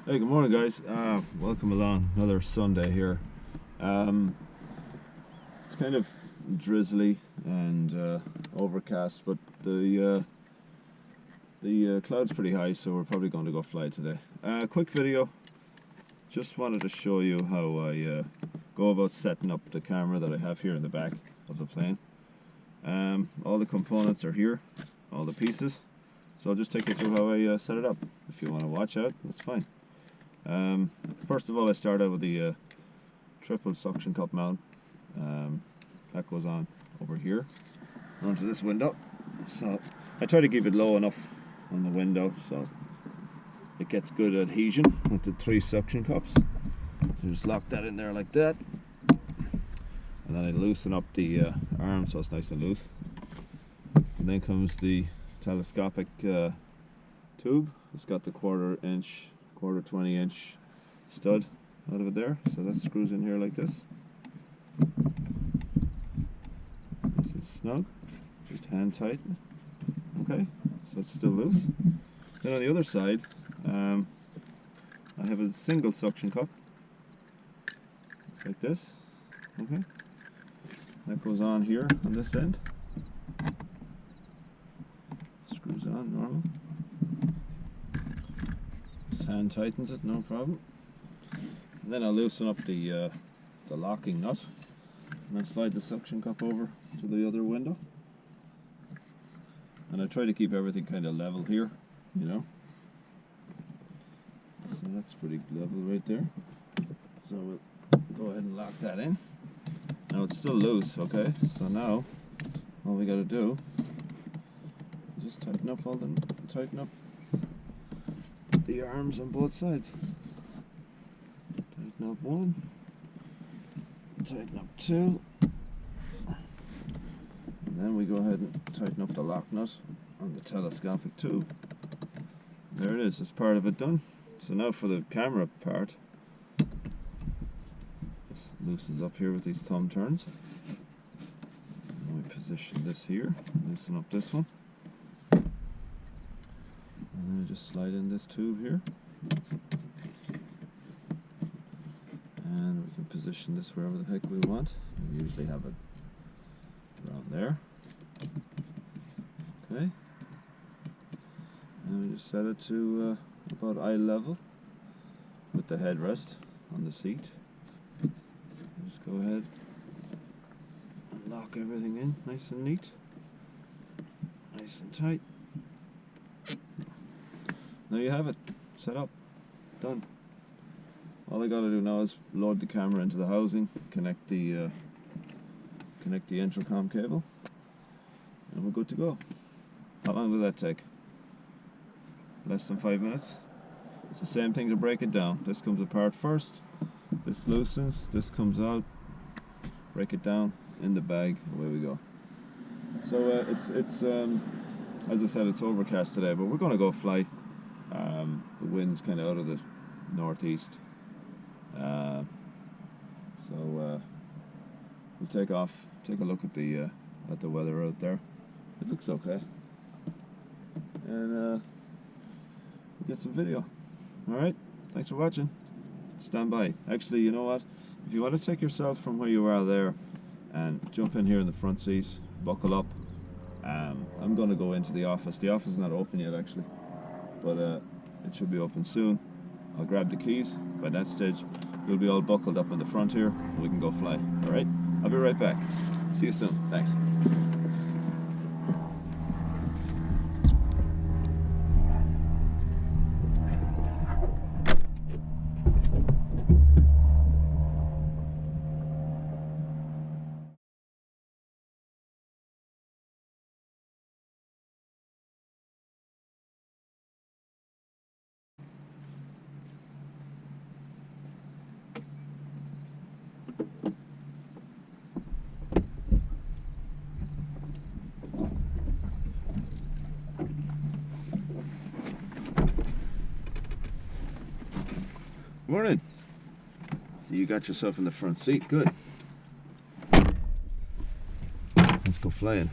Hey, good morning, guys. Welcome along. Another Sunday here. It's kind of drizzly and overcast, but the cloud's pretty high, so we're probably going to go fly today. Quick video. Just wanted to show you how I go about setting up the camera that I have here in the back of the plane. All the components are here, all the pieces. So I'll just take you through how I set it up. If you want to watch out, that's fine. First of all, I start out with the triple suction cup mount. That goes on over here onto this window. So I try to keep it low enough on the window so it gets good adhesion with the 3 suction cups. So just lock that in there like that, and then I loosen up the arm so it's nice and loose. And then comes the telescopic tube. It's got the quarter 20-inch stud out of it there, so that screws in here like this. This is snug, just hand tight. Okay, so it's still loose. Then on the other side, I have a single suction cup. It's like this. Okay, that goes on here on this end. Screws on normal. Hand tightens it, no problem. And then I'll loosen up the locking nut, and I slide the suction cup over to the other window. And I try to keep everything kind of level here, you know. So that's pretty level right there. So we'll go ahead and lock that in. Now it's still loose, okay? So now all we got to do is just tighten up the arms on both sides. Tighten up 1, tighten up 2, and then we go ahead and tighten up the lock nut on the telescopic tube. There it is, that's part of it done. So now for the camera part, this loosens up here with these thumb turns. And we position this here, loosen up this one. And then just slide in this tube here, and we can position this wherever the heck we want. We usually have it around there. Okay, and we just set it to about eye level with the headrest on the seat. Just go ahead and lock everything in nice and neat, nice and tight. There you have it, set up, done. All I gotta do now is load the camera into the housing, connect the intercom cable, and we're good to go. How long will that take? Less than 5 minutes. It's the same thing to break it down. This comes apart first, this loosens, this comes out, break it down in the bag, away we go. So it's as I said, it's overcast today, but we're gonna go fly. The wind's kind of out of the northeast, so we'll take off, take a look at the weather out there. It looks okay, and we'll get some video. Alright, thanks for watching. Stand by. Actually, you know what, if you want to take yourself from where you are there and jump in here in the front seat, buckle up. I'm going to go into the office. The office is not open yet actually, but it should be open soon. I'll grab the keys. By that stage you'll be all buckled up in the front here and we can go fly. Alright, I'll be right back. See you soon. Thanks. Morning. So you got yourself in the front seat. Good. Let's go flying.